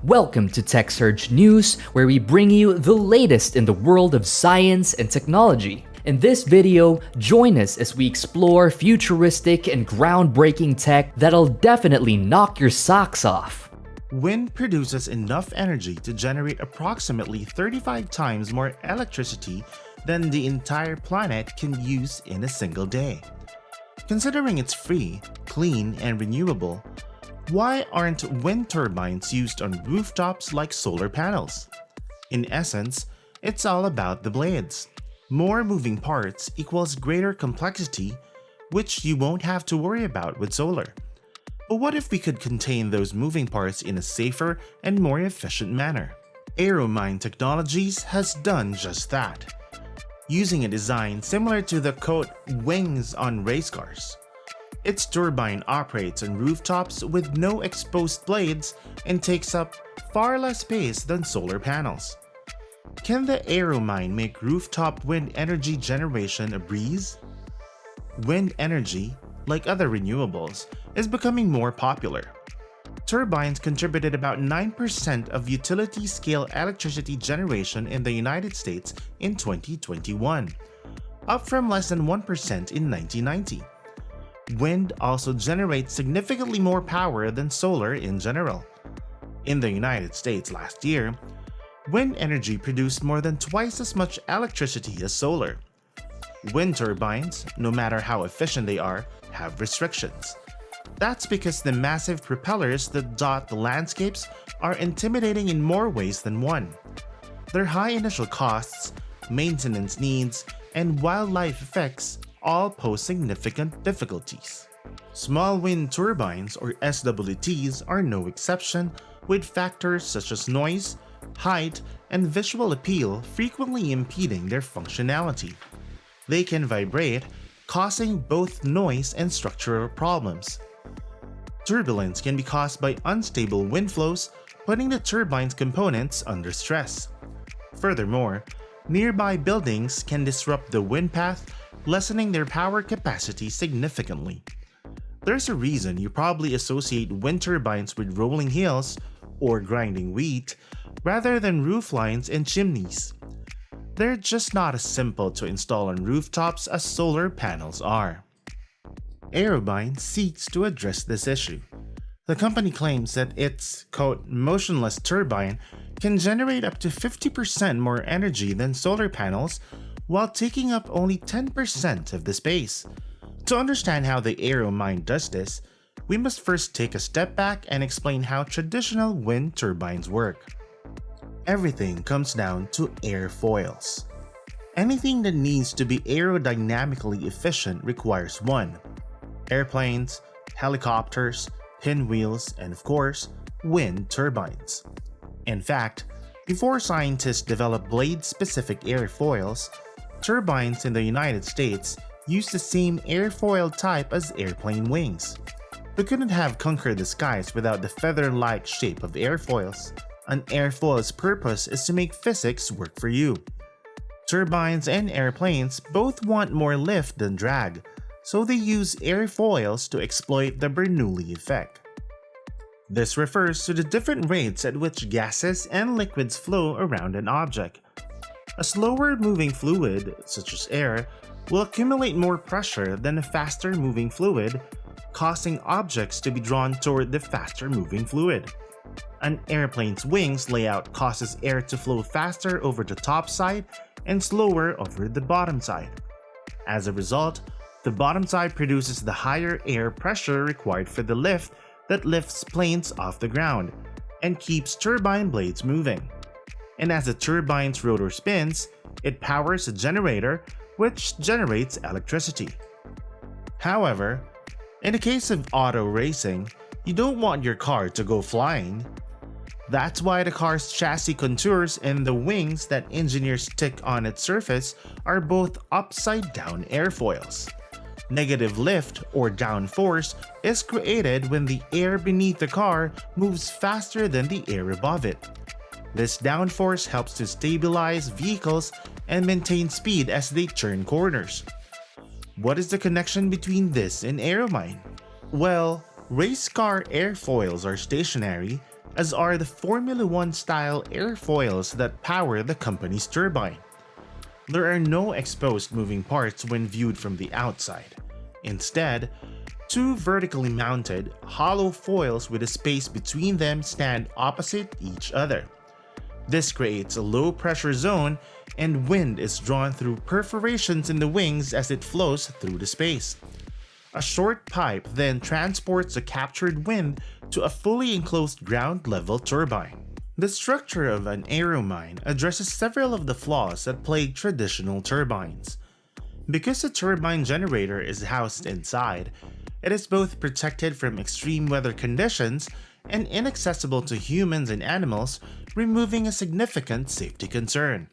Welcome to Tech Surge News, where we bring you the latest in the world of science and technology. In this video, join us as we explore futuristic and groundbreaking tech that'll definitely knock your socks off. Wind produces enough energy to generate approximately 35 times more electricity than the entire planet can use in a single day. Considering it's free, clean, and renewable, why aren't wind turbines used on rooftops like solar panels? In essence, it's all about the blades. More moving parts equals greater complexity, which you won't have to worry about with solar. But what if we could contain those moving parts in a safer and more efficient manner? Aeromine Technologies has done just that, using a design similar to the quote wings on race cars. Its turbine operates on rooftops with no exposed blades and takes up far less space than solar panels. Can the Aeromine make rooftop wind energy generation a breeze? Wind energy, like other renewables, is becoming more popular. Turbines contributed about 9% of utility-scale electricity generation in the United States in 2021, up from less than 1% in 1990. Wind also generates significantly more power than solar in general. In the United States last year, wind energy produced more than twice as much electricity as solar. Wind turbines, no matter how efficient they are, have restrictions. That's because the massive propellers that dot the landscapes are intimidating in more ways than one. Their high initial costs, maintenance needs, and wildlife effects all pose significant difficulties. Small wind turbines, or SWTs, are no exception, with factors such as noise, height, and visual appeal frequently impeding their functionality. They can vibrate, causing both noise and structural problems. Turbulence can be caused by unstable wind flows, putting the turbine's components under stress. Furthermore, nearby buildings can disrupt the wind path, lessening their power capacity significantly. There's a reason you probably associate wind turbines with rolling hills or grinding wheat rather than roof lines and chimneys. They're just not as simple to install on rooftops as solar panels are. Aeromine seeks to address this issue. The company claims that its quote motionless turbine can generate up to 50% more energy than solar panels while taking up only 10% of the space. To understand how the Aeromine does this, we must first take a step back and explain how traditional wind turbines work. Everything comes down to airfoils. Anything that needs to be aerodynamically efficient requires one: airplanes, helicopters, pinwheels, and of course, wind turbines. In fact, before scientists developed blade-specific airfoils, turbines in the United States used the same airfoil type as airplane wings. We couldn't have conquered the skies without the feather-like shape of airfoils. An airfoil's purpose is to make physics work for you. Turbines and airplanes both want more lift than drag, so they use airfoils to exploit the Bernoulli effect. This refers to the different rates at which gases and liquids flow around an object. A slower moving fluid, such as air, will accumulate more pressure than a faster moving fluid, causing objects to be drawn toward the faster moving fluid. An airplane's wings layout causes air to flow faster over the top side and slower over the bottom side. As a result, the bottom side produces the higher air pressure required for the lift that lifts planes off the ground and keeps turbine blades moving. And as the turbine's rotor spins, it powers a generator which generates electricity. However, in the case of auto racing, you don't want your car to go flying. That's why the car's chassis contours and the wings that engineers stick on its surface are both upside-down airfoils. Negative lift or downforce is created when the air beneath the car moves faster than the air above it. This downforce helps to stabilize vehicles and maintain speed as they turn corners. What is the connection between this and Aeromine? Well, race car airfoils are stationary, as are the Formula One style airfoils that power the company's turbine. There are no exposed moving parts when viewed from the outside. Instead, two vertically mounted, hollow foils with a space between them stand opposite each other. This creates a low pressure zone, and wind is drawn through perforations in the wings as it flows through the space. A short pipe then transports the captured wind to a fully enclosed ground level turbine. The structure of an Aeromine addresses several of the flaws that plague traditional turbines. Because the turbine generator is housed inside, it is both protected from extreme weather conditions and inaccessible to humans and animals, removing a significant safety concern.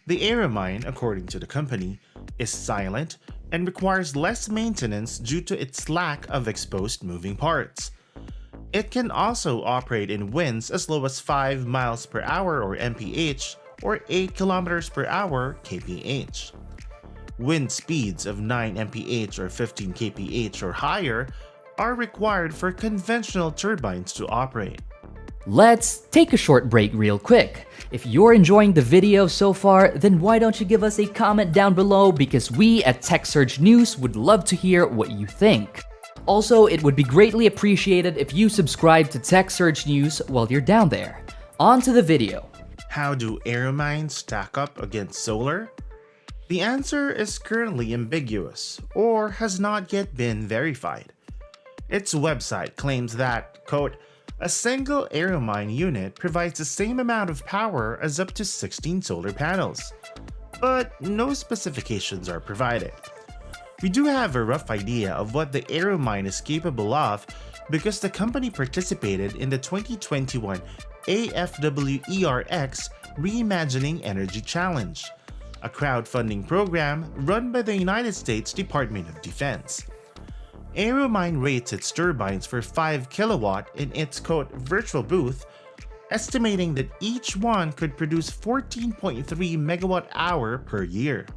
The Aeromine, according to the company, is silent and requires less maintenance due to its lack of exposed moving parts. It can also operate in winds as low as 5 miles per hour or mph or 8 kilometers per hour kph. Wind speeds of 9 mph or 15 kph or higher are required for conventional turbines to operate. Let's take a short break real quick. If you're enjoying the video so far, then why don't you give us a comment down below, because we at TechSurge News would love to hear what you think. Also, it would be greatly appreciated if you subscribe to TechSurge News while you're down there. On to the video. How do Aeromines stack up against solar? The answer is currently ambiguous or has not yet been verified. Its website claims that, quote, a single Aeromine unit provides the same amount of power as up to 16 solar panels, but no specifications are provided. We do have a rough idea of what the Aeromine is capable of because the company participated in the 2021 AFWERX Reimagining Energy Challenge, a crowdfunding program run by the United States Department of Defense. Aeromine rates its turbines for 5 kilowatt in its quote virtual booth, estimating that each one could produce 14.3 megawatt hour per year.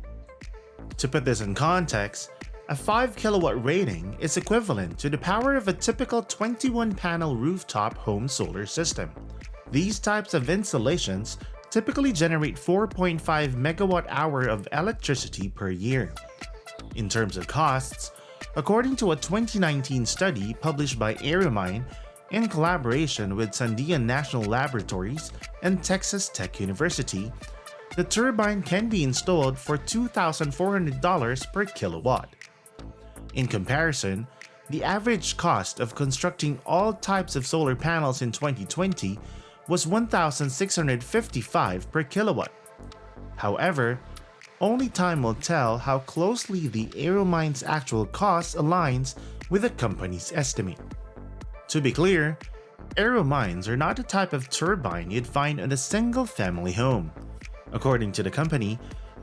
To put this in context, a 5 kilowatt rating is equivalent to the power of a typical 21 panel rooftop home solar system. These types of installations typically generate 4.5 megawatt hour of electricity per year. In terms of costs, according to a 2019 study published by Aeromine in collaboration with Sandia National Laboratories and Texas Tech University, the turbine can be installed for $2,400 per kilowatt. In comparison, the average cost of constructing all types of solar panels in 2020 was $1,655 per kilowatt. However, only time will tell how closely the Aeromine's actual cost aligns with the company's estimate. To be clear, Aeromines are not the type of turbine you'd find in a single-family home. According to the company,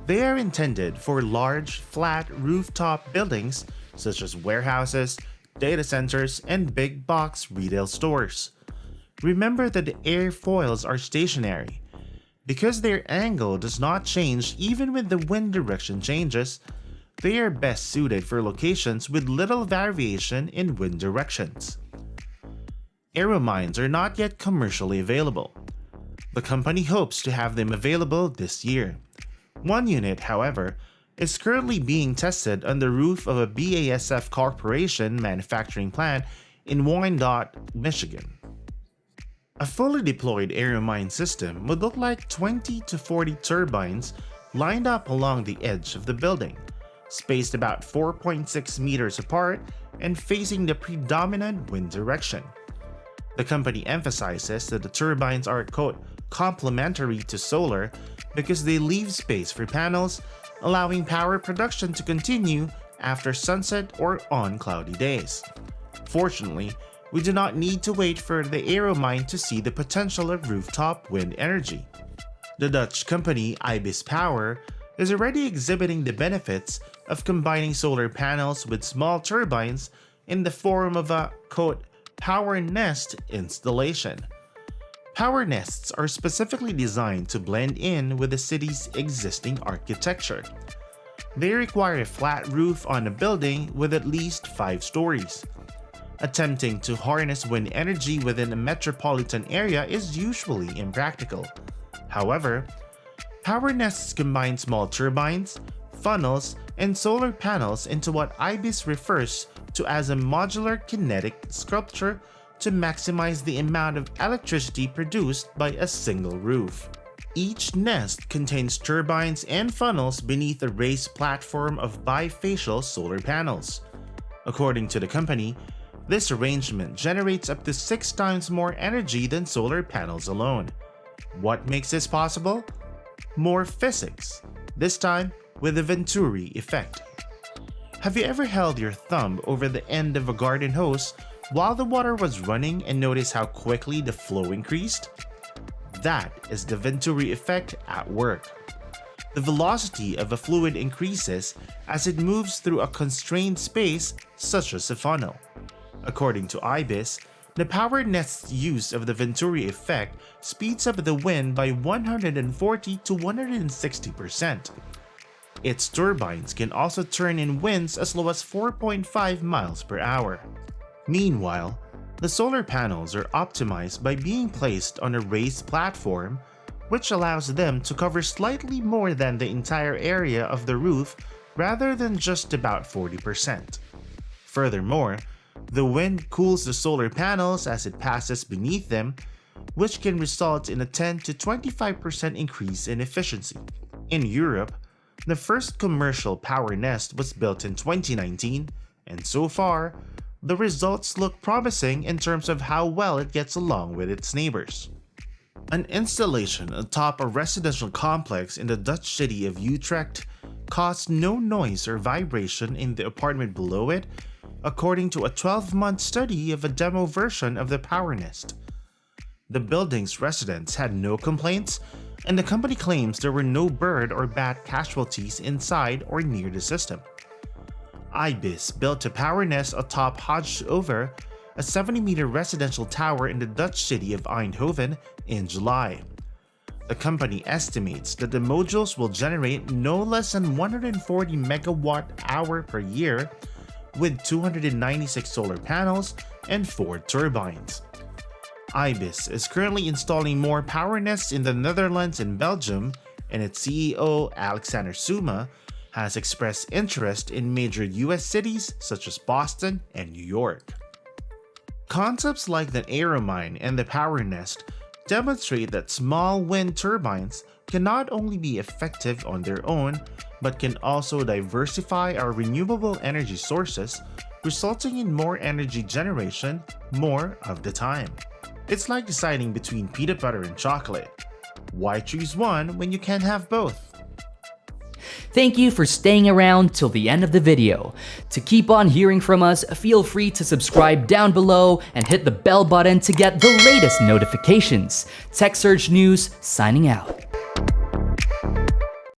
they are intended for large, flat rooftop buildings such as warehouses, data centers, and big box retail stores. Remember that the airfoils are stationary. Because their angle does not change even when the wind direction changes, they are best suited for locations with little variation in wind directions. Aeromines are not yet commercially available. The company hopes to have them available this year. One unit, however, is currently being tested on the roof of a BASF Corporation manufacturing plant in Wyandotte, Michigan. A fully deployed Aeromine system would look like 20 to 40 turbines lined up along the edge of the building, spaced about 4.6 meters apart and facing the predominant wind direction. The company emphasizes that the turbines are, quote, complementary to solar because they leave space for panels, allowing power production to continue after sunset or on cloudy days. Fortunately, we do not need to wait for the Aeromine to see the potential of rooftop wind energy. The Dutch company Ibis Power is already exhibiting the benefits of combining solar panels with small turbines in the form of a, quote, power nest installation. Power nests are specifically designed to blend in with the city's existing architecture. They require a flat roof on a building with at least 5 stories. Attempting to harness wind energy within a metropolitan area is usually impractical. However, power nests combine small turbines, funnels, and solar panels into what IBIS refers to as a modular kinetic sculpture to maximize the amount of electricity produced by a single roof. Each nest contains turbines and funnels beneath a raised platform of bifacial solar panels. According to the company, this arrangement generates up to 6 times more energy than solar panels alone. What makes this possible? More physics, this time with the Venturi effect. Have you ever held your thumb over the end of a garden hose while the water was running and noticed how quickly the flow increased? That is the Venturi effect at work. The velocity of a fluid increases as it moves through a constrained space such as a funnel. According to IBIS, the power nest's use of the Venturi effect speeds up the wind by 140 to 160%. Its turbines can also turn in winds as low as 4.5 miles per hour. Meanwhile, the solar panels are optimized by being placed on a raised platform, which allows them to cover slightly more than the entire area of the roof rather than just about 40%. Furthermore, the wind cools the solar panels as it passes beneath them, which can result in a 10 to 25% increase in efficiency. In Europe, the first commercial power nest was built in 2019, and so far, the results look promising in terms of how well it gets along with its neighbors. An installation atop a residential complex in the Dutch city of Utrecht caused no noise or vibration in the apartment below it, according to a 12-month study of a demo version of the power nest. The building's residents had no complaints, and the company claims there were no bird or bat casualties inside or near the system. IBIS built a power nest atop Hooghoven, a 70-meter residential tower in the Dutch city of Eindhoven, in July. The company estimates that the modules will generate no less than 140 megawatt-hour per year, with 296 solar panels and 4 turbines. IBIS is currently installing more power nests in the Netherlands and Belgium, and its CEO, Alexander Suma, has expressed interest in major US cities such as Boston and New York. Concepts like the Aeromine and the power nest demonstrate that small wind turbines can not only be effective on their own, but can also diversify our renewable energy sources, resulting in more energy generation more of the time. It's like deciding between peanut butter and chocolate. Why choose one when you can have both? Thank you for staying around till the end of the video. To keep on hearing from us, feel free to subscribe down below and hit the bell button to get the latest notifications. TechSurge News signing out.